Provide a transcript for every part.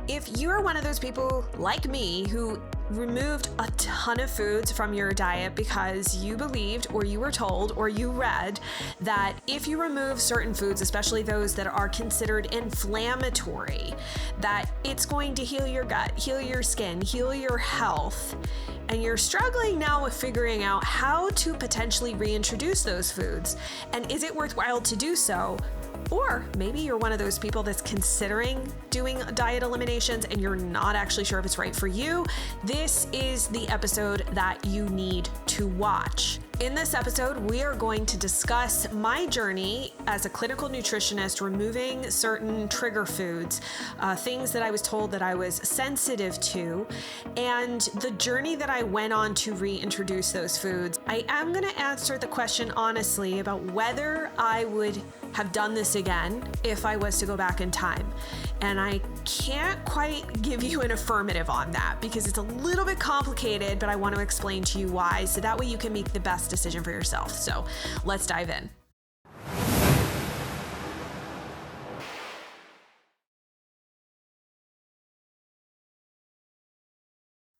If you're one of those people like me who removed a ton of foods from your diet because you believed or you were told or you read that if you remove certain foods, especially those that are considered inflammatory, that it's going to heal your gut, heal your skin, heal your health, and you're struggling now with figuring out how to potentially reintroduce those foods, and is it worthwhile to do so? Or maybe you're one of those people that's considering doing diet eliminations and you're not actually sure if it's right for you. This is the episode that you need to watch. In this episode, we are going to discuss my journey as a clinical nutritionist, removing certain trigger foods, things that I was told that I was sensitive to, and the journey that I went on to reintroduce those foods. I am going to answer the question honestly about whether I would have done this again if I was to go back in time. And I can't quite give you an affirmative on that because it's a little bit complicated, but I want to explain to you why, so that way you can make the best decision for yourself. So let's dive in.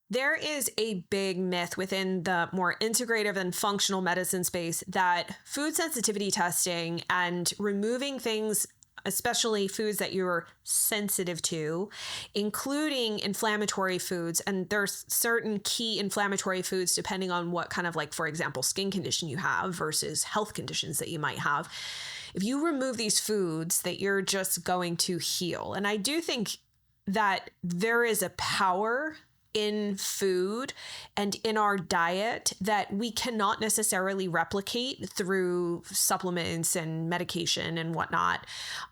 There is a big myth within the more integrative and functional medicine space that food sensitivity testing and removing things, especially foods that you're sensitive to, including inflammatory foods. And there's certain key inflammatory foods depending on what kind of, like, for example, skin condition you have versus health conditions that you might have. If you remove these foods, that you're just going to heal. And I do think that there is a power in food and in our diet that we cannot necessarily replicate through supplements and medication and whatnot.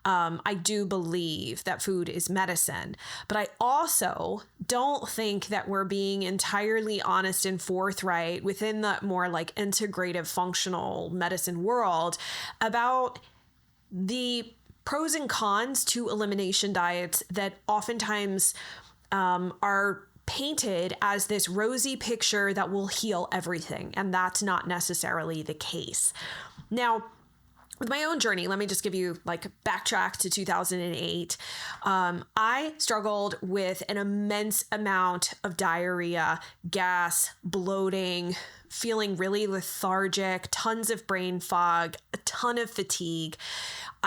I do believe that food is medicine, but I also don't think that we're being entirely honest and forthright within the more like integrative functional medicine world about the pros and cons to elimination diets that oftentimes are painted as this rosy picture that will heal everything. And that's not necessarily the case. Now, with my own journey, let me just give you backtrack to 2008. I struggled with an immense amount of diarrhea, gas, bloating, feeling really lethargic, tons of brain fog, a ton of fatigue.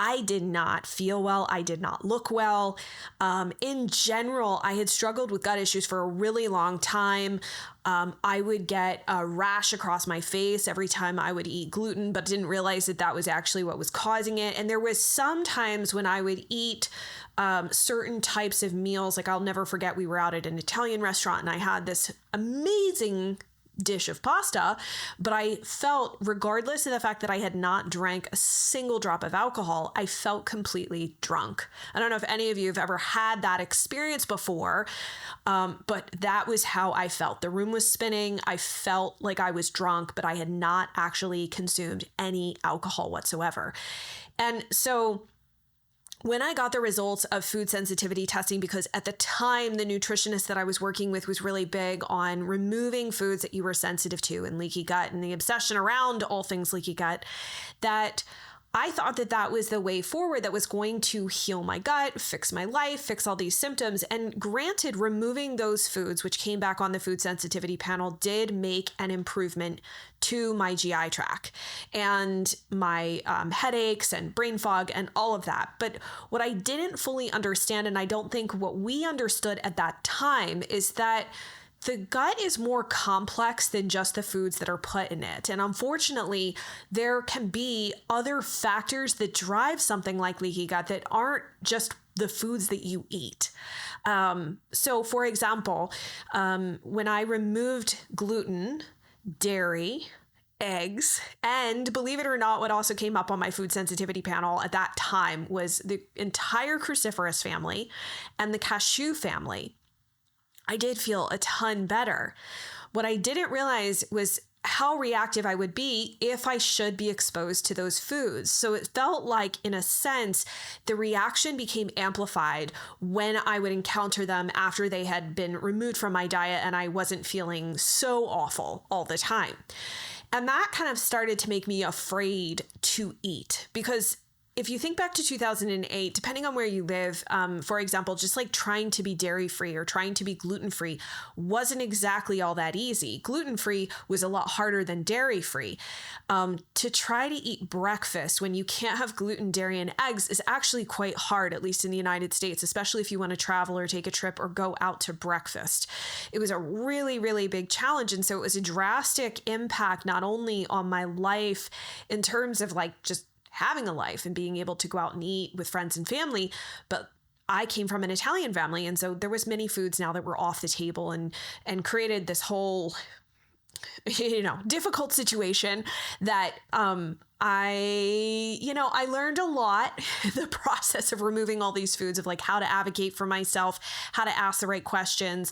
I did not feel well. I did not look well. In general, I had struggled with gut issues for a really long time. I would get a rash across my face every time I would eat gluten, but didn't realize that that was actually what was causing it. And there was some times when I would eat certain types of meals. Like, I'll never forget, we were out at an Italian restaurant and I had this amazing dish of pasta, but I felt, regardless of the fact that I had not drank a single drop of alcohol, I felt completely drunk. I don't know if any of you have ever had that experience before, but that was how I felt. The room was spinning. I felt like I was drunk, but I had not actually consumed any alcohol whatsoever. And so when I got the results of food sensitivity testing, because at the time, the nutritionist that I was working with was really big on removing foods that you were sensitive to and leaky gut and the obsession around all things leaky gut, that I thought that that was the way forward that was going to heal my gut, fix my life, fix all these symptoms. And granted, removing those foods, which came back on the food sensitivity panel, did make an improvement to my GI tract and my headaches and brain fog and all of that. But what I didn't fully understand, and I don't think what we understood at that time, is that the gut is more complex than just the foods that are put in it. And unfortunately, there can be other factors that drive something like leaky gut that aren't just the foods that you eat. So for example, when I removed gluten, dairy, eggs, and believe it or not, what also came up on my food sensitivity panel at that time was the entire cruciferous family and the cashew family, I did feel a ton better. What I didn't realize was how reactive I would be if I should be exposed to those foods. So it felt like, in a sense, the reaction became amplified when I would encounter them after they had been removed from my diet and I wasn't feeling so awful all the time. And that kind of started to make me afraid to eat, because if you think back to 2008, depending on where you live, for example, just like trying to be dairy-free or trying to be gluten-free wasn't exactly all that easy. Gluten-free was a lot harder than dairy-free. To try to eat breakfast when you can't have gluten, dairy, and eggs is actually quite hard, at least in the United States, especially if you want to travel or take a trip or go out to breakfast. It was a really, really big challenge. And so it was a drastic impact, not only on my life in terms of like just having a life and being able to go out and eat with friends and family, but I came from an Italian family. And so there was many foods now that were off the table and created this whole, difficult situation that, I learned a lot in the process of removing all these foods, of like how to advocate for myself, how to ask the right questions.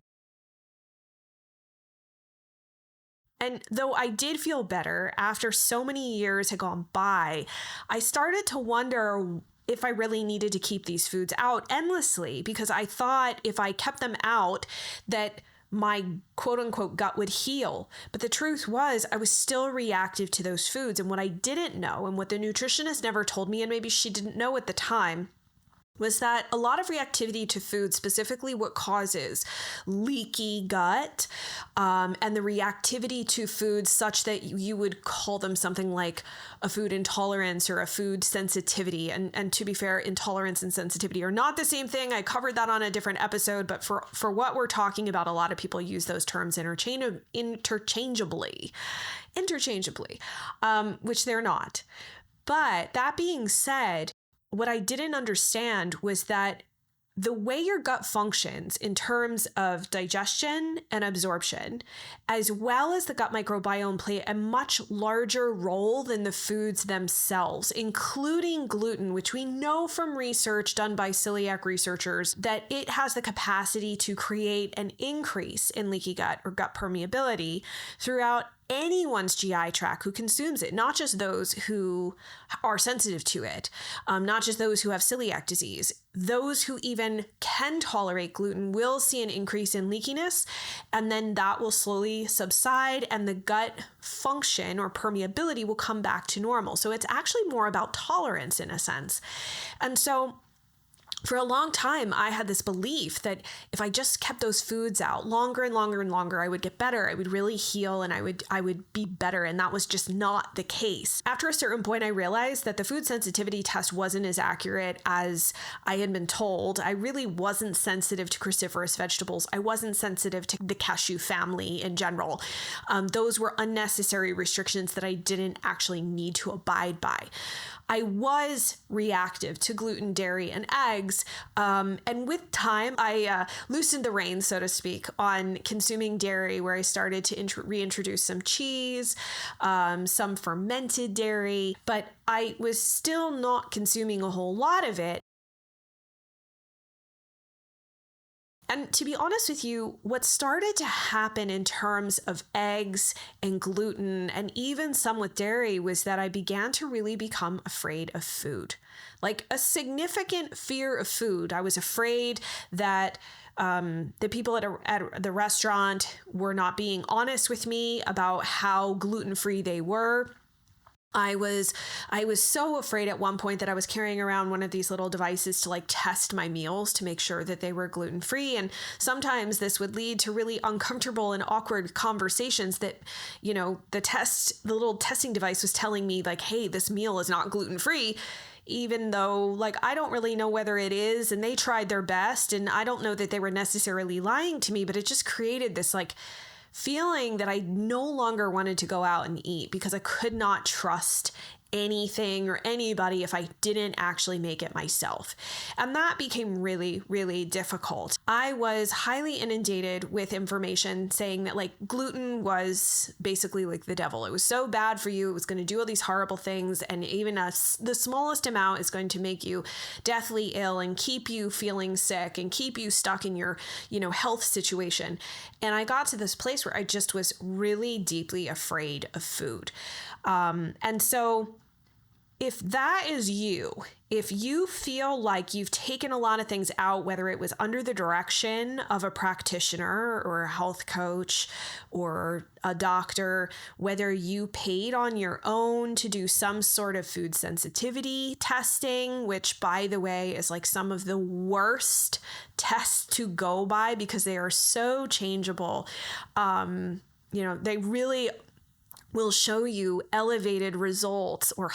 And though I did feel better after so many years had gone by, I started to wonder if I really needed to keep these foods out endlessly, because I thought if I kept them out that my quote unquote gut would heal. But the truth was I was still reactive to those foods. And what I didn't know, and what the nutritionist never told me, and maybe she didn't know at the time, was that a lot of reactivity to food, specifically what causes leaky gut, and the reactivity to foods such that you would call them something like a food intolerance or a food sensitivity. And to be fair, intolerance and sensitivity are not the same thing. I covered that on a different episode, but for what we're talking about, a lot of people use those terms interchangeably, which they're not. But that being said, what I didn't understand was that the way your gut functions in terms of digestion and absorption, as well as the gut microbiome, play a much larger role than the foods themselves, including gluten, which we know from research done by celiac researchers that it has the capacity to create an increase in leaky gut or gut permeability throughout anyone's GI tract who consumes it, not just those who are sensitive to it, not just those who have celiac disease. Those who even can tolerate gluten will see an increase in leakiness, and then that will slowly subside and the gut function or permeability will come back to normal. So it's actually more about tolerance in a sense. And so for a long time, I had this belief that if I just kept those foods out longer and longer and longer, I would get better. I would really heal and I would be better. And that was just not the case. After a certain point, I realized that the food sensitivity test wasn't as accurate as I had been told. I really wasn't sensitive to cruciferous vegetables. I wasn't sensitive to the cashew family in general. Those were unnecessary restrictions that I didn't actually need to abide by. I was reactive to gluten, dairy, and eggs. And with time, I loosened the reins, so to speak, on consuming dairy, where I started to reintroduce some cheese, some fermented dairy, but I was still not consuming a whole lot of it. And to be honest with you, what started to happen in terms of eggs and gluten and even some with dairy was that I began to really become afraid of food, like a significant fear of food. I was afraid that the people at the restaurant were not being honest with me about how gluten-free they were. I was so afraid at one point that I was carrying around one of these little devices to like test my meals to make sure that they were gluten-free. And sometimes this would lead to really uncomfortable and awkward conversations that, the little testing device was telling me like, hey, this meal is not gluten-free, even though like, I don't really know whether it is, and they tried their best. And I don't know that they were necessarily lying to me, but it just created this like feeling that I no longer wanted to go out and eat because I could not trust anything or anybody if I didn't actually make it myself. And that became really, really difficult. I was highly inundated with information saying that like gluten was basically like the devil. It was so bad for you. It was going to do all these horrible things. And even the smallest amount is going to make you deathly ill and keep you feeling sick and keep you stuck in your, health situation. And I got to this place where I just was really deeply afraid of food. And so if that is you, if you feel like you've taken a lot of things out, whether it was under the direction of a practitioner or a health coach or a doctor, whether you paid on your own to do some sort of food sensitivity testing, which, by the way, is like some of the worst tests to go by because they are so changeable. They really will show you elevated results or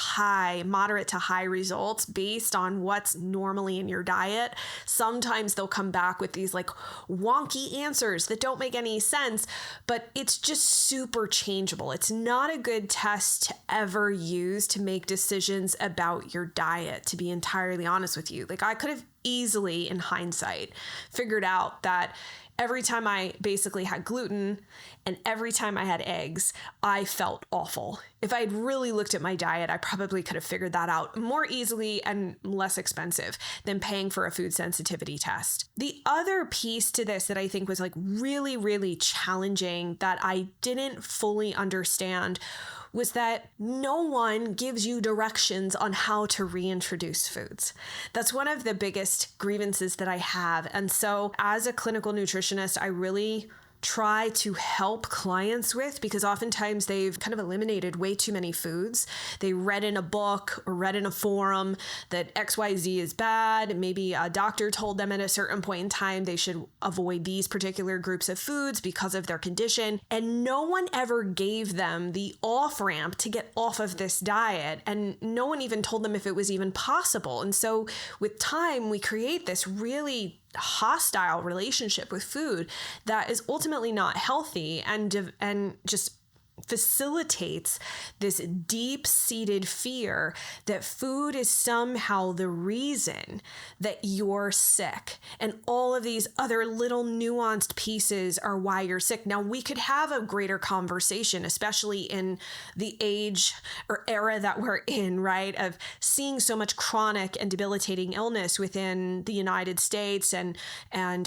moderate to high results based on what's normally in your diet. Sometimes they'll come back with these like wonky answers that don't make any sense, but it's just super changeable. It's not a good test to ever use to make decisions about your diet, to be entirely honest with you. Like, I could have easily, in hindsight, figured out that every time I basically had gluten and every time I had eggs, I felt awful. If I had really looked at my diet, I probably could have figured that out more easily and less expensive than paying for a food sensitivity test. The other piece to this that I think was like really, really challenging that I didn't fully understand was that no one gives you directions on how to reintroduce foods. That's one of the biggest grievances that I have. And so as a clinical nutritionist, I really try to help clients with, because oftentimes they've kind of eliminated way too many foods. They read in a book or read in a forum that XYZ is bad. Maybe a doctor told them at a certain point in time they should avoid these particular groups of foods because of their condition. And no one ever gave them the off ramp to get off of this diet. And no one even told them if it was even possible. And so with time, we create this really hostile relationship with food that is ultimately not healthy and just facilitates this deep-seated fear that food is somehow the reason that you're sick. And all of these other little nuanced pieces are why you're sick. Now, we could have a greater conversation, especially in the age or era that we're in, right? Of seeing so much chronic and debilitating illness within the United States and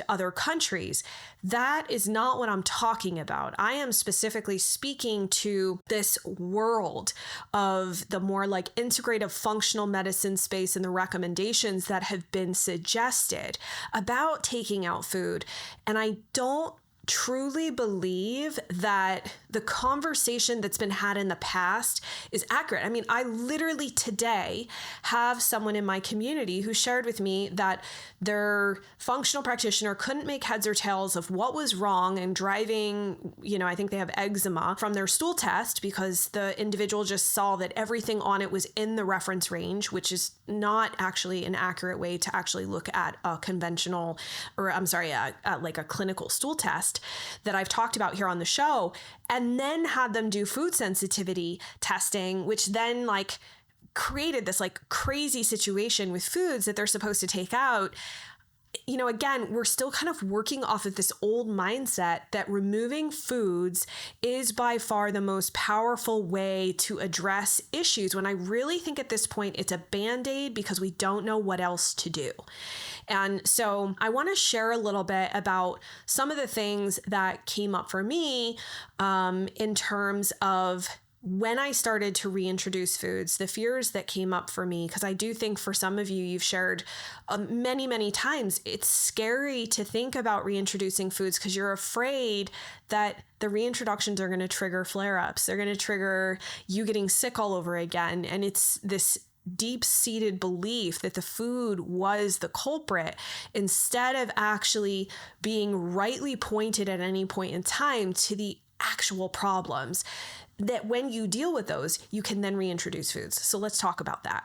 other countries. That is not what I'm talking about. I am specifically speaking to this world of the more like integrative functional medicine space and the recommendations that have been suggested about taking out food. And I don't truly believe that the conversation that's been had in the past is accurate. I mean, I literally today have someone in my community who shared with me that their functional practitioner couldn't make heads or tails of what was wrong and driving, I think they have eczema from their stool test because the individual just saw that everything on it was in the reference range, which is not actually an accurate way to actually look at a conventional, or I'm sorry, like a clinical stool test that I've talked about here on the show, and then had them do food sensitivity testing, which then like created this like crazy situation with foods that they're supposed to take out. Again, we're still kind of working off of this old mindset that removing foods is by far the most powerful way to address issues, when I really think at this point it's a Band-Aid because we don't know what else to do. And so I want to share a little bit about some of the things that came up for me in terms of when I started to reintroduce foods, the fears that came up for me, because I do think for some of you, you've shared many, many times, it's scary to think about reintroducing foods because you're afraid that the reintroductions are going to trigger flare-ups. They're going to trigger you getting sick all over again. And it's this deep-seated belief that the food was the culprit instead of actually being rightly pointed at any point in time to the actual problems, that when you deal with those, you can then reintroduce foods. So let's talk about that.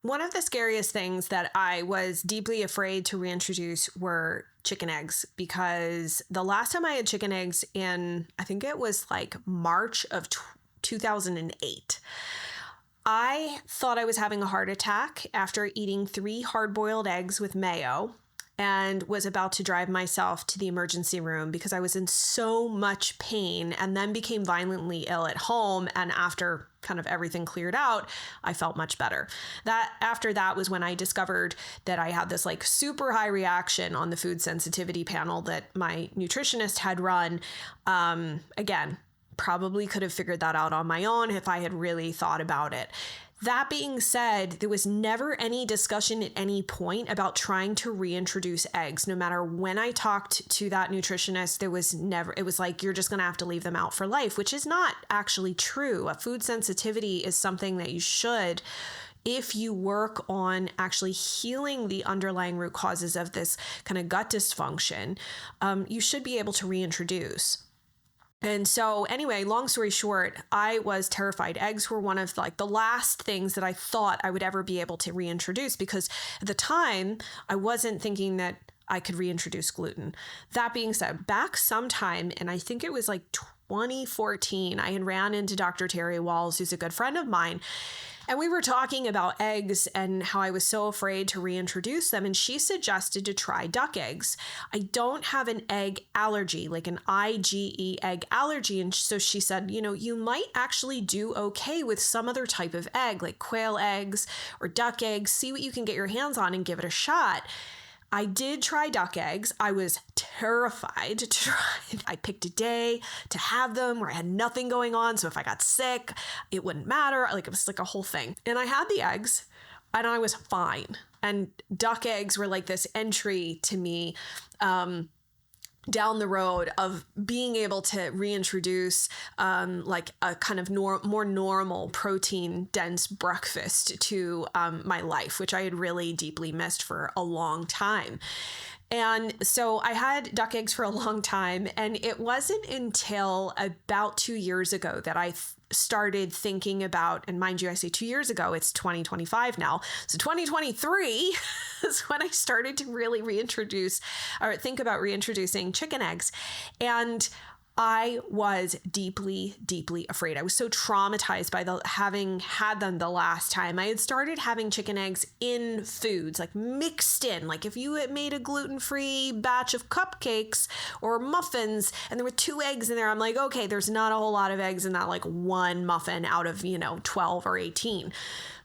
One of the scariest things that I was deeply afraid to reintroduce were chicken eggs, because the last time I had chicken eggs in, I think it was like March of 2008, I thought I was having a heart attack after eating 3 hard-boiled eggs with mayo, and was about to drive myself to the emergency room because I was in so much pain, and then became violently ill at home. And after kind of everything cleared out, I felt much better. After that was when I discovered that I had this like super high reaction on the food sensitivity panel that my nutritionist had run. Again, probably could have figured that out on my own if I had really thought about it. That being said, there was never any discussion at any point about trying to reintroduce eggs. No matter when I talked to that nutritionist, there was never, it was like, you're just going to have to leave them out for life, which is not actually true. A food sensitivity is something that you should, if you work on actually healing the underlying root causes of this kind of gut dysfunction, you should be able to reintroduce. And so anyway, long story short, I was terrified. Eggs were one of like the last things that I thought I would ever be able to reintroduce, because at the time I wasn't thinking that I could reintroduce gluten. That being said, back sometime, and I think it was like 2014, I had ran into Dr. Terry Walls, who's a good friend of mine. And we were talking about eggs and how I was so afraid to reintroduce them. And she suggested to try duck eggs. I don't have an egg allergy, like an IgE egg allergy. And so she said, you might actually do okay with some other type of egg, like quail eggs or duck eggs. See what you can get your hands on and give it a shot. I did try duck eggs. I was terrified to try. I picked a day to have them where I had nothing going on. So if I got sick, it wouldn't matter. Like, it was like a whole thing. And I had the eggs and I was fine. And duck eggs were like this entry to me, down the road of being able to reintroduce like a kind of more normal protein dense breakfast to my life, which I had really deeply missed for a long time. And so I had duck eggs for a long time, and it wasn't until about 2 years ago that I started thinking about, and mind you, I say 2 years ago, it's 2025 now. So 2023 is when I started to really reintroduce or think about reintroducing chicken eggs. And I was deeply, deeply afraid. I was so traumatized by having had them the last time. I had started having chicken eggs in foods, like mixed in. Like if you had made a gluten-free batch of cupcakes or muffins and there were 2 eggs in there, I'm like, okay, there's not a whole lot of eggs in that like one muffin out of, 12 or 18.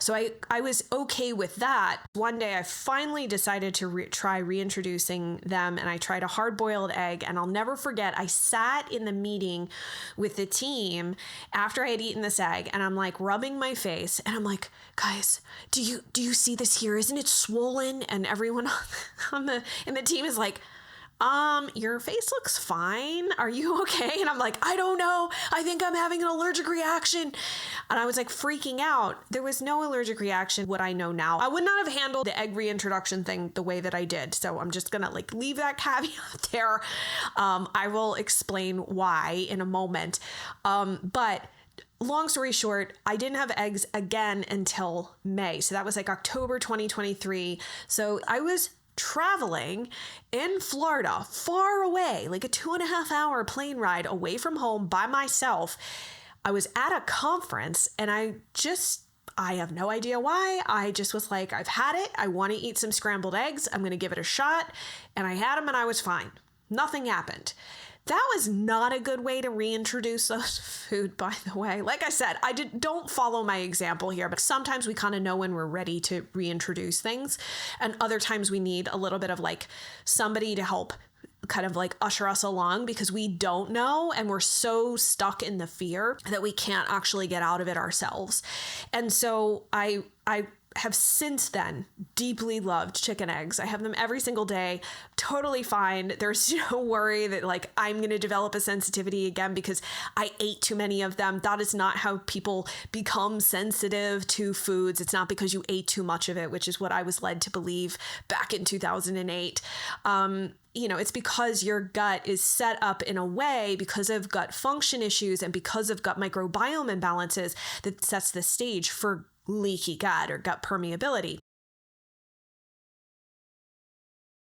So I was okay with that. One day I finally decided to try reintroducing them, and I tried a hard-boiled egg, and I'll never forget, I sat in the meeting with the team after I had eaten this egg, and I'm like rubbing my face, and I'm like, guys, do you see this here? Isn't it swollen? And everyone in the team is like, your face looks fine. Are you okay? And I'm like, I don't know. I think I'm having an allergic reaction. And I was like freaking out. There was no allergic reaction. What I know now, I would not have handled the egg reintroduction thing the way that I did. So I'm just going to leave that caveat there. I will explain why in a moment. But long story short, I didn't have eggs again until May. So that was like October 2023. So I was traveling in Florida, far away, like a 2.5 hour plane ride away from home by myself. I was at a conference, and I have no idea why. I just was like, I've had it. I want to eat some scrambled eggs. I'm going to give it a shot. And I had them and I was fine. Nothing happened. That was not a good way to reintroduce those food, by the way. Like I said, don't follow my example here, but sometimes we kind of know when we're ready to reintroduce things. And other times we need a little bit of like somebody to help kind of like usher us along, because we don't know and we're so stuck in the fear that we can't actually get out of it ourselves. And so I have since then deeply loved chicken eggs. I have them every single day, totally fine. There's no worry that like I'm going to develop a sensitivity again because I ate too many of them. That is not how people become sensitive to foods. It's not because you ate too much of it, which is what I was led to believe back in 2008. It's because your gut is set up in a way because of gut function issues and because of gut microbiome imbalances that sets the stage for leaky gut or gut permeability.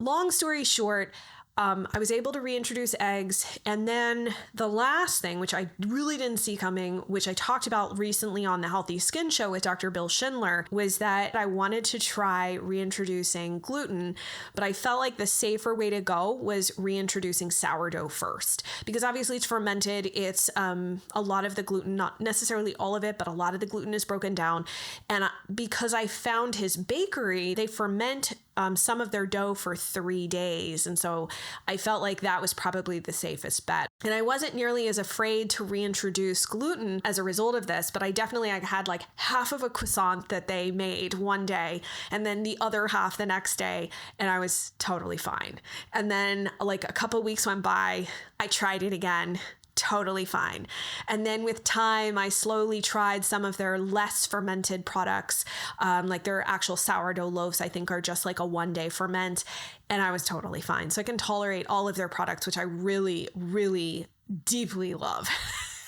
Long story short, I was able to reintroduce eggs. And then the last thing, which I really didn't see coming, which I talked about recently on the Healthy Skin Show with Dr. Bill Schindler, was that I wanted to try reintroducing gluten, but I felt like the safer way to go was reintroducing sourdough first, because obviously it's fermented. It's a lot of the gluten, not necessarily all of it, but a lot of the gluten is broken down. And because I found his bakery, they ferment some of their dough for 3 days. And so I felt like that was probably the safest bet. And I wasn't nearly as afraid to reintroduce gluten as a result of this, but I definitely had like half of a croissant that they made one day and then the other half the next day, and I was totally fine. And then like a couple weeks went by, I tried it again. Totally fine. And then with time, I slowly tried some of their less fermented products, like their actual sourdough loaves, I think are just like a 1-day ferment. And I was totally fine. So I can tolerate all of their products, which I really, really deeply love.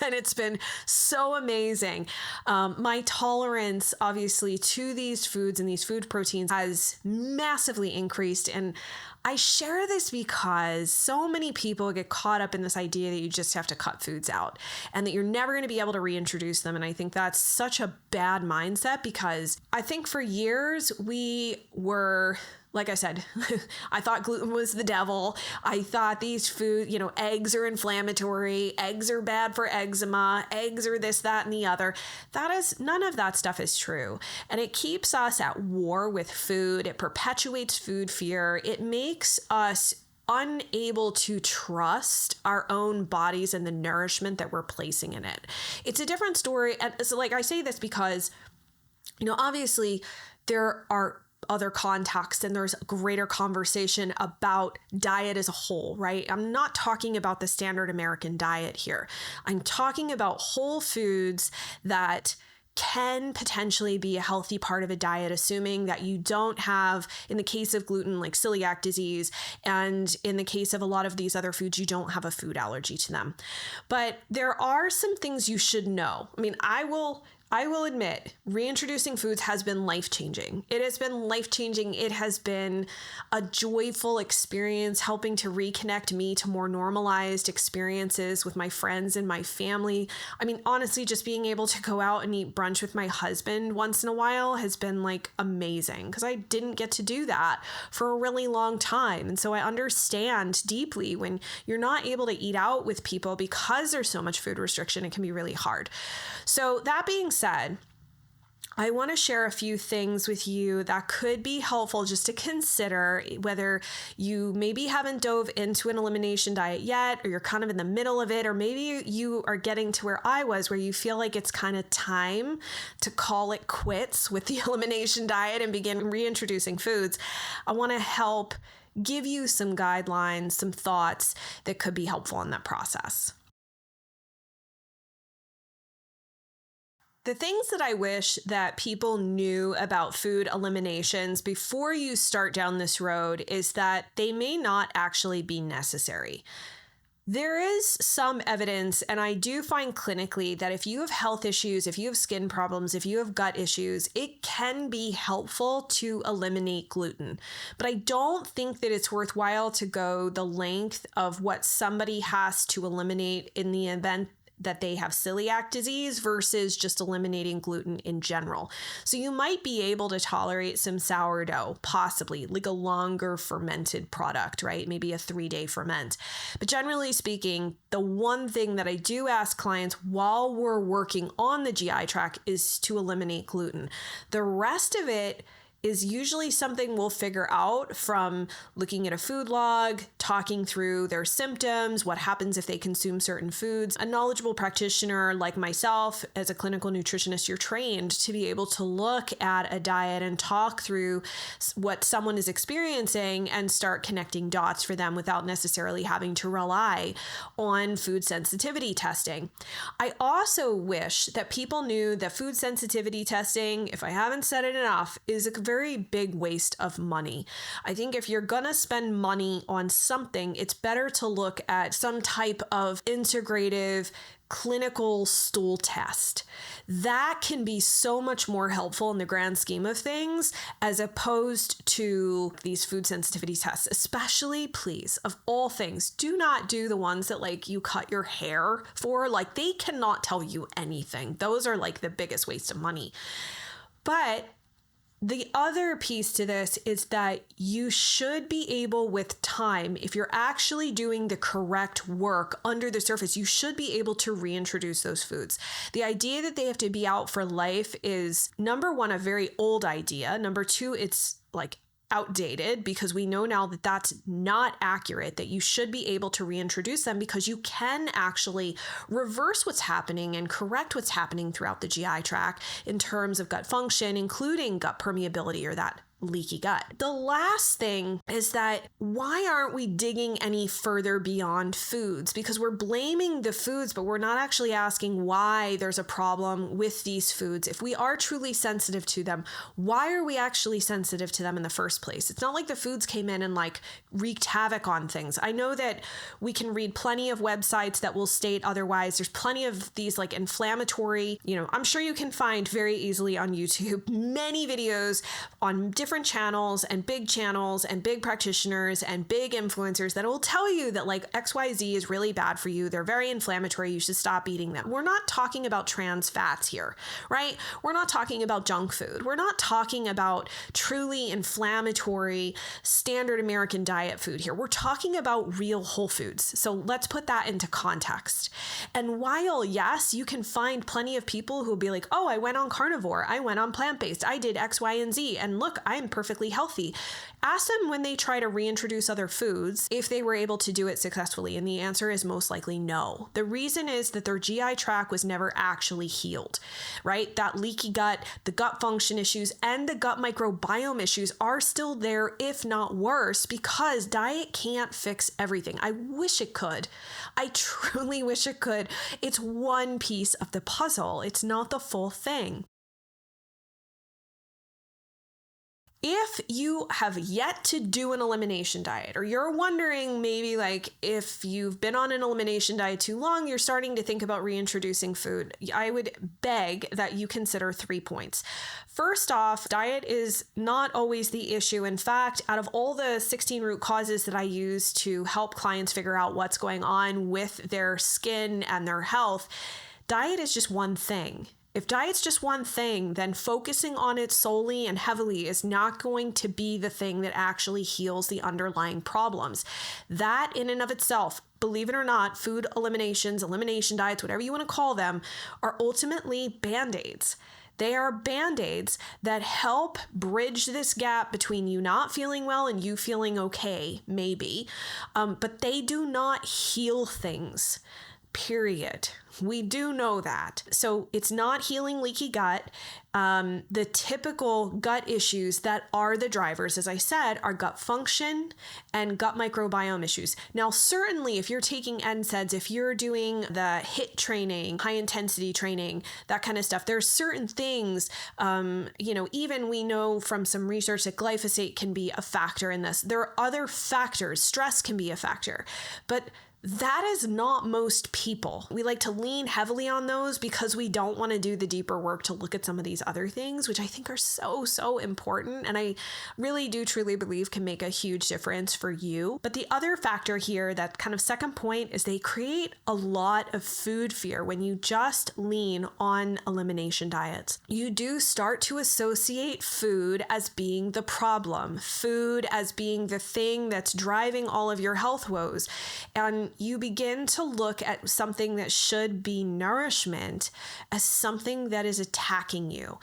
And it's been so amazing. My tolerance, obviously, to these foods and these food proteins has massively increased. And I share this because so many people get caught up in this idea that you just have to cut foods out and that you're never going to be able to reintroduce them. And I think that's such a bad mindset, because I think for years we were, like I said, I thought gluten was the devil. I thought these food, eggs are inflammatory, eggs are bad for eczema, eggs are this, that, and the other. None of that stuff is true. And it keeps us at war with food. It perpetuates food fear. It makes us unable to trust our own bodies and the nourishment that we're placing in it. It's a different story. And so like I say this because, obviously there are other contexts and there's greater conversation about diet as a whole, right? I'm not talking about the standard American diet here. I'm talking about whole foods that can potentially be a healthy part of a diet, assuming that you don't have, in the case of gluten, like celiac disease, and in the case of a lot of these other foods, you don't have a food allergy to them. But there are some things you should know. I mean, I will admit, reintroducing foods has been life-changing. It has been life-changing. It has been a joyful experience, helping to reconnect me to more normalized experiences with my friends and my family. I mean, honestly, just being able to go out and eat brunch with my husband once in a while has been like amazing, because I didn't get to do that for a really long time. And so I understand deeply when you're not able to eat out with people because there's so much food restriction, it can be really hard. So that being said, I want to share a few things with you that could be helpful just to consider, whether you maybe haven't dove into an elimination diet yet, or you're kind of in the middle of it, or maybe you are getting to where I was, where you feel like it's kind of time to call it quits with the elimination diet and begin reintroducing foods. I want to help give you some guidelines, some thoughts that could be helpful in that process. The things that I wish that people knew about food eliminations before you start down this road is that they may not actually be necessary. There is some evidence, and I do find clinically, that if you have health issues, if you have skin problems, if you have gut issues, it can be helpful to eliminate gluten. But I don't think that it's worthwhile to go the length of what somebody has to eliminate in the event that they have celiac disease versus just eliminating gluten in general. So you might be able to tolerate some sourdough, possibly like a longer fermented product, right? Maybe a 3-day ferment. But generally speaking, the one thing that I do ask clients while we're working on the GI tract is to eliminate gluten. The rest of it is usually something we'll figure out from looking at a food log, talking through their symptoms, what happens if they consume certain foods. A knowledgeable practitioner like myself, as a clinical nutritionist, you're trained to be able to look at a diet and talk through what someone is experiencing and start connecting dots for them without necessarily having to rely on food sensitivity testing. I also wish that people knew that food sensitivity testing, if I haven't said it enough, is a very big waste of money. I think if you're gonna spend money on something, it's better to look at some type of integrative clinical stool test. That can be so much more helpful in the grand scheme of things, as opposed to these food sensitivity tests. Especially, please, of all things, do not do the ones that like you cut your hair for. Like, they cannot tell you anything. Those are like the biggest waste of money. But the other piece to this is that you should be able, with time, if you're actually doing the correct work under the surface, you should be able to reintroduce those foods. The idea that they have to be out for life is, number one, a very old idea. Number two, it's like outdated because we know now that that's not accurate, that you should be able to reintroduce them because you can actually reverse what's happening and correct what's happening throughout the GI tract in terms of gut function, including gut permeability or that leaky gut. The last thing is that why aren't we digging any further beyond foods? Because we're blaming the foods, but we're not actually asking why there's a problem with these foods. If we are truly sensitive to them, why are we actually sensitive to them in the first place? It's not like the foods came in and like wreaked havoc on things. I know that we can read plenty of websites that will state otherwise. There's plenty of these like inflammatory, I'm sure you can find very easily on YouTube many videos on different channels and big practitioners and big influencers that will tell you that like XYZ is really bad for you. They're very inflammatory. You should stop eating them. We're not talking about trans fats here, right? We're not talking about junk food. We're not talking about truly inflammatory standard American diet food here. We're talking about real whole foods. So let's put that into context. And while yes, you can find plenty of people who will be like, oh, I went on carnivore. I went on plant-based. I did X, Y, and Z. And look, I'm perfectly healthy. Ask them when they try to reintroduce other foods if they were able to do it successfully. And the answer is most likely no. The reason is that their GI tract was never actually healed, right? That leaky gut, the gut function issues, and the gut microbiome issues are still there, if not worse, because diet can't fix everything. I wish it could. I truly wish it could. It's one piece of the puzzle. It's not the full thing. If you have yet to do an elimination diet, or you're wondering maybe like if you've been on an elimination diet too long, you're starting to think about reintroducing food, I would beg that you consider 3 points. First off, diet is not always the issue. In fact, out of all the 16 root causes that I use to help clients figure out what's going on with their skin and their health, diet is just one thing. If diet's just one thing, then focusing on it solely and heavily is not going to be the thing that actually heals the underlying problems. That in and of itself, believe it or not, food eliminations, elimination diets, whatever you want to call them, are ultimately Band-Aids. They are Band-Aids that help bridge this gap between you not feeling well and you feeling okay, maybe, but they do not heal things. Period. We do know that. So it's not healing leaky gut. The typical gut issues that are the drivers, as I said, are gut function and gut microbiome issues. Now, certainly if you're taking NSAIDs, if you're doing the HIIT training, high intensity training, that kind of stuff, there's certain things, even we know from some research that glyphosate can be a factor in this. There are other factors. Stress can be a factor, but that is not most people. We like to lean heavily on those because we don't want to do the deeper work to look at some of these other things, which I think are so, so important. And I really do truly believe can make a huge difference for you. But the other factor here, that kind of second point, is they create a lot of food fear when you just lean on elimination diets. You do start to associate food as being the problem, food as being the thing that's driving all of your health woes. And you begin to look at something that should be nourishment as something that is attacking you.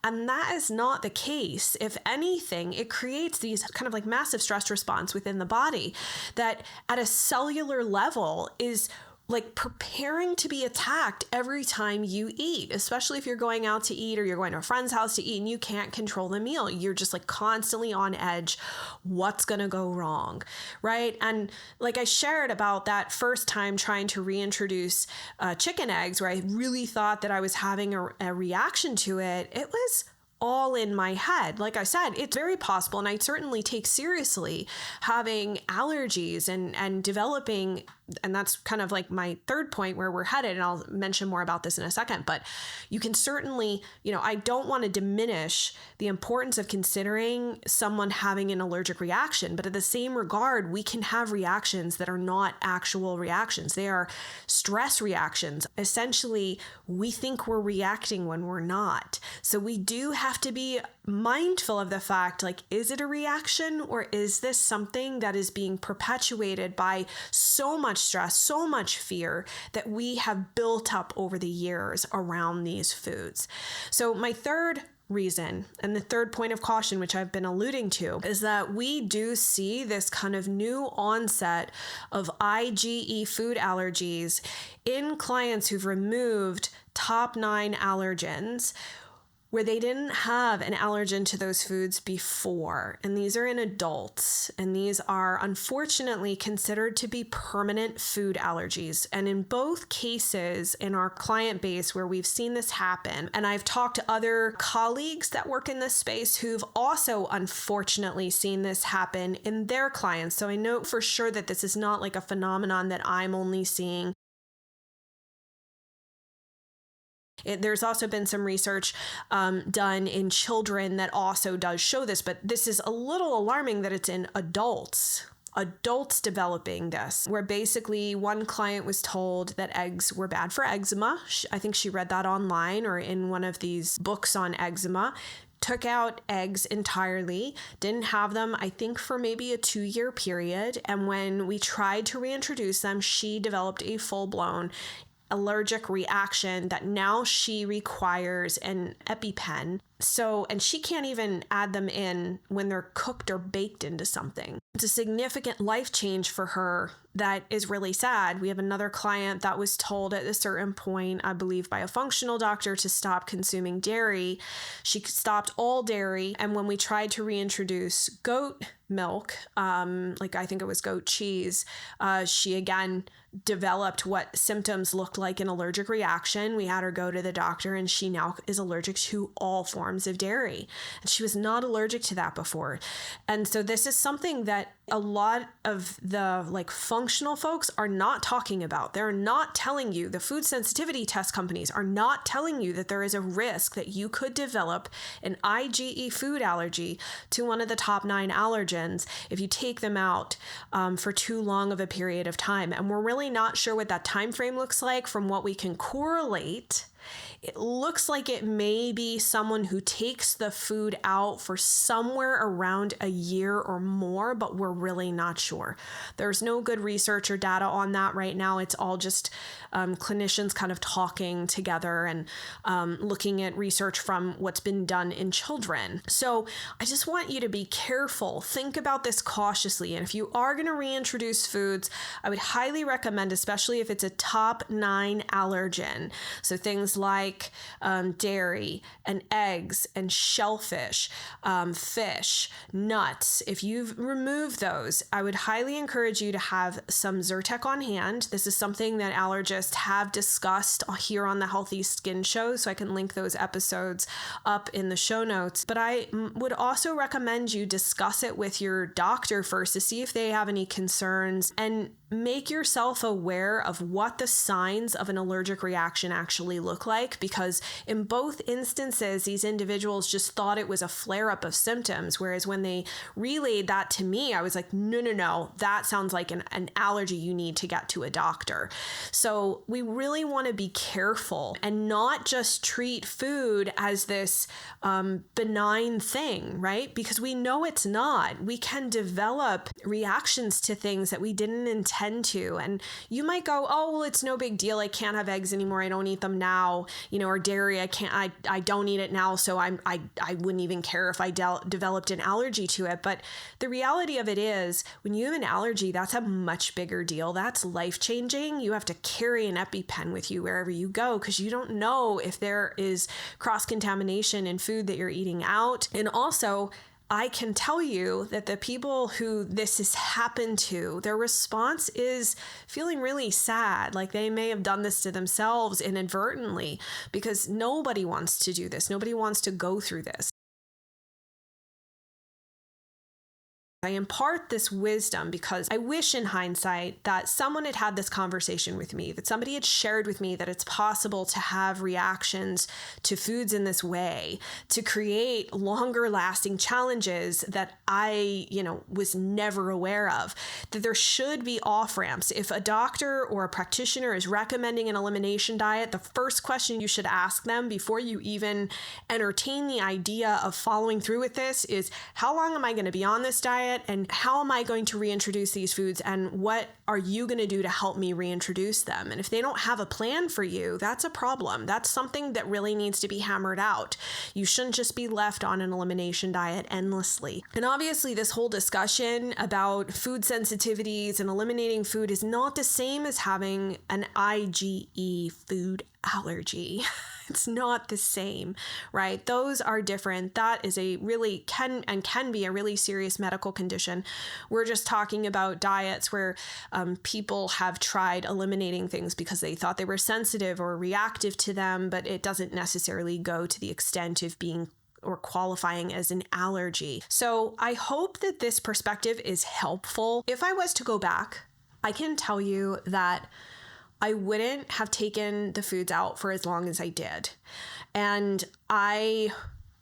And that is not the case. If anything, it creates these kind of like massive stress response within the body that at a cellular level is like preparing to be attacked every time you eat, especially if you're going out to eat or you're going to a friend's house to eat and you can't control the meal. You're just like constantly on edge. What's going to go wrong, right? And like I shared about that first time trying to reintroduce chicken eggs, where I really thought that I was having a reaction to it, it was all in my head. Like I said, it's very possible, and I certainly take seriously having allergies and developing, and that's kind of like my third point where we're headed, and I'll mention more about this in a second, but you can certainly, I don't want to diminish the importance of considering someone having an allergic reaction, but at the same regard, we can have reactions that are not actual reactions. They are stress reactions. Essentially, we think we're reacting when we're not. So we do have to be mindful of the fact, like, is it a reaction or is this something that is being perpetuated by so much stress, so much fear that we have built up over the years around these foods? So my third reason, and the third point of caution, which I've been alluding to, is that we do see this kind of new onset of IgE food allergies in clients who've removed top 9 allergens where they didn't have an allergen to those foods before. And these are in adults, and these are unfortunately considered to be permanent food allergies. And in both cases in our client base where we've seen this happen, and I've talked to other colleagues that work in this space who've also unfortunately seen this happen in their clients. So I know for sure that this is not like a phenomenon that I'm only seeing. There's also been some research done in children that also does show this, but this is a little alarming that it's in adults developing this, where basically one client was told that eggs were bad for eczema. I think she read that online or in one of these books on eczema. Took out eggs entirely, didn't have them, I think, for maybe a 2-year period. And when we tried to reintroduce them, she developed a full-blown allergic reaction that now she requires an EpiPen. So, and she can't even add them in when they're cooked or baked into something. It's a significant life change for her that is really sad. We have another client that was told at a certain point, I believe by a functional doctor, to stop consuming dairy. She stopped all dairy. And when we tried to reintroduce goat milk, like I think it was goat cheese, she again developed what symptoms looked like an allergic reaction. We had her go to the doctor, and she now is allergic to all forms of dairy. And she was not allergic to that before. And so this is something that a lot of the functional folks are not talking about. They're not telling you, the food sensitivity test companies are not telling you that there is a risk that you could develop an IgE food allergy to one of the top 9 allergens if you take them out for too long of a period of time. And we're really not sure what that time frame looks like. From what we can correlate, it looks like it may be someone who takes the food out for somewhere around a year or more, but we're really not sure. There's no good research or data on that right now. It's all just clinicians kind of talking together and looking at research from what's been done in children. So I just want you to be careful. Think about this cautiously. And if you are going to reintroduce foods, I would highly recommend, especially if it's a top 9 allergen. So things like dairy and eggs and shellfish, fish, nuts. If you've removed those, I would highly encourage you to have some Zyrtec on hand. This is something that allergists have discussed here on the Healthy Skin Show, so I can link those episodes up in the show notes. But I would also recommend you discuss it with your doctor first to see if they have any concerns, and make yourself aware of what the signs of an allergic reaction actually look like, because in both instances, these individuals just thought it was a flare-up of symptoms, whereas when they relayed that to me, I was like, no, that sounds like an allergy. You need to get to a doctor. So we really want to be careful and not just treat food as this benign thing, right? Because we know it's not. We can develop reactions to things that we didn't intend to. And you might go, oh, well, it's no big deal. I can't have eggs anymore. I don't eat them now, or dairy. I don't eat it now. So I wouldn't even care if I developed an allergy to it. But the reality of it is, when you have an allergy, that's a much bigger deal. That's life-changing. You have to carry an EpiPen with you wherever you go, because you don't know if there is cross-contamination in food that you're eating out. And also, I can tell you that the people who this has happened to, their response is feeling really sad. Like they may have done this to themselves inadvertently, because nobody wants to do this. Nobody wants to go through this. I impart this wisdom because I wish in hindsight that someone had had this conversation with me, that somebody had shared with me that it's possible to have reactions to foods in this way, to create longer lasting challenges that I, was never aware of, that there should be off ramps. If a doctor or a practitioner is recommending an elimination diet, the first question you should ask them before you even entertain the idea of following through with this is, how long am I going to be on this diet? diet and how am I going to reintroduce these foods and what are you going to do to help me reintroduce them? And if they don't have a plan for you, that's a problem. That's something that really needs to be hammered out. You shouldn't just be left on an elimination diet endlessly. And obviously this whole discussion about food sensitivities and eliminating food is not the same as having an IgE food allergy. It's not the same, right? Those are different. That is a really can be a really serious medical condition. We're just talking about diets where people have tried eliminating things because they thought they were sensitive or reactive to them, but it doesn't necessarily go to the extent of being or qualifying as an allergy. So I hope that this perspective is helpful. If I was to go back, I can tell you that I wouldn't have taken the foods out for as long as I did. And I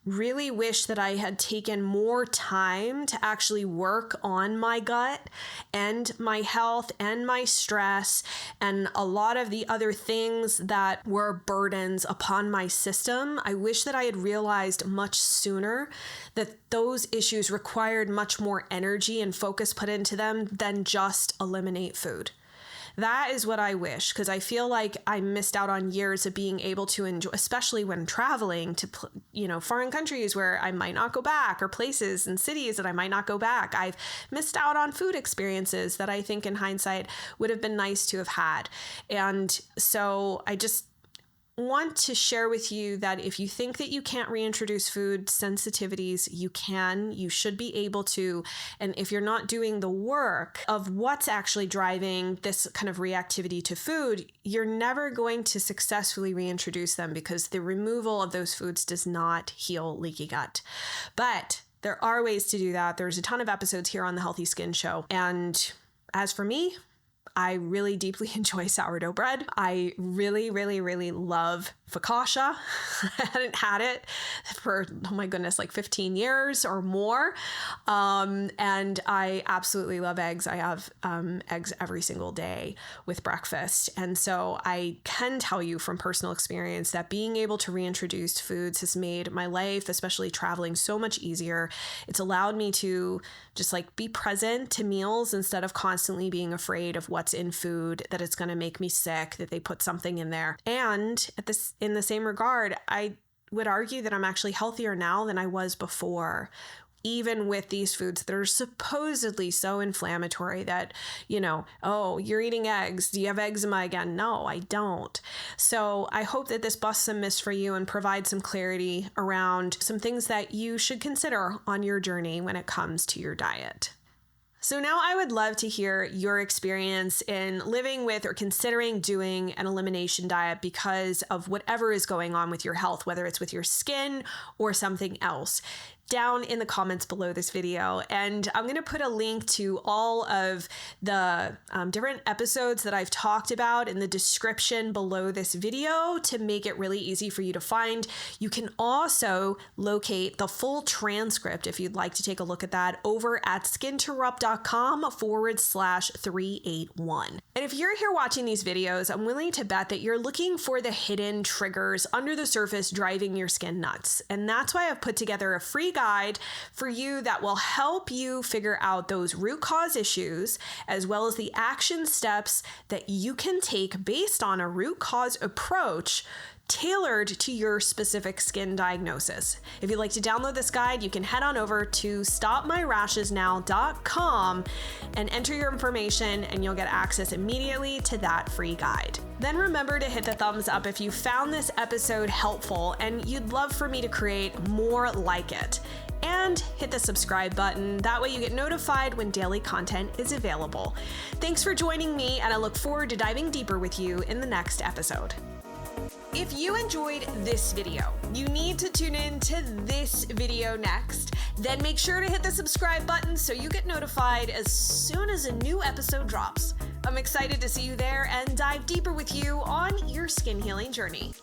really wish that I had taken more time to actually work on my gut and my health and my stress and a lot of the other things that were burdens upon my system. I wish that I had realized much sooner that those issues required much more energy and focus put into them than just eliminate food. That is what I wish, because I feel like I missed out on years of being able to enjoy, especially when traveling to, foreign countries where I might not go back, or places and cities that I might not go back. I've missed out on food experiences that I think in hindsight would have been nice to have had. And so I just want to share with you that if you think that you can't reintroduce food sensitivities, you should be able to. And if you're not doing the work of what's actually driving this kind of reactivity to food, you're never going to successfully reintroduce them because the removal of those foods does not heal leaky gut. But there are ways to do that. There's a ton of episodes here on the Healthy Skin Show. And as for me, I really deeply enjoy sourdough bread. I really, really, really love focaccia. I hadn't had it for, oh my goodness, like 15 years or more. And I absolutely love eggs. I have eggs every single day with breakfast. And so I can tell you from personal experience that being able to reintroduce foods has made my life, especially traveling, so much easier. It's allowed me to just like be present to meals instead of constantly being afraid of what's in food, that it's going to make me sick, that they put something in there. And in the same regard, I would argue that I'm actually healthier now than I was before, even with these foods that are supposedly so inflammatory that, oh, you're eating eggs. Do you have eczema again? No, I don't. So I hope that this busts some myths for you and provides some clarity around some things that you should consider on your journey when it comes to your diet. So now I would love to hear your experience in living with or considering doing an elimination diet because of whatever is going on with your health, whether it's with your skin or something else, down in the comments below this video. And I'm going to put a link to all of the different episodes that I've talked about in the description below this video to make it really easy for you to find. You can also locate the full transcript if you'd like to take a look at that over at skinterrupt.com/381. And if you're here watching these videos, I'm willing to bet that you're looking for the hidden triggers under the surface driving your skin nuts. And that's why I've put together a free guide for you that will help you figure out those root cause issues, as well as the action steps that you can take based on a root cause approach tailored to your specific skin diagnosis. If you'd like to download this guide, you can head on over to stopmyrashesnow.com and enter your information and you'll get access immediately to that free guide. Then remember to hit the thumbs up if you found this episode helpful and you'd love for me to create more like it. And hit the subscribe button. That way you get notified when daily content is available. Thanks for joining me, and I look forward to diving deeper with you in the next episode. If you enjoyed this video, you need to tune in to this video next. Then make sure to hit the subscribe button so you get notified as soon as a new episode drops. I'm excited to see you there and dive deeper with you on your skin healing journey.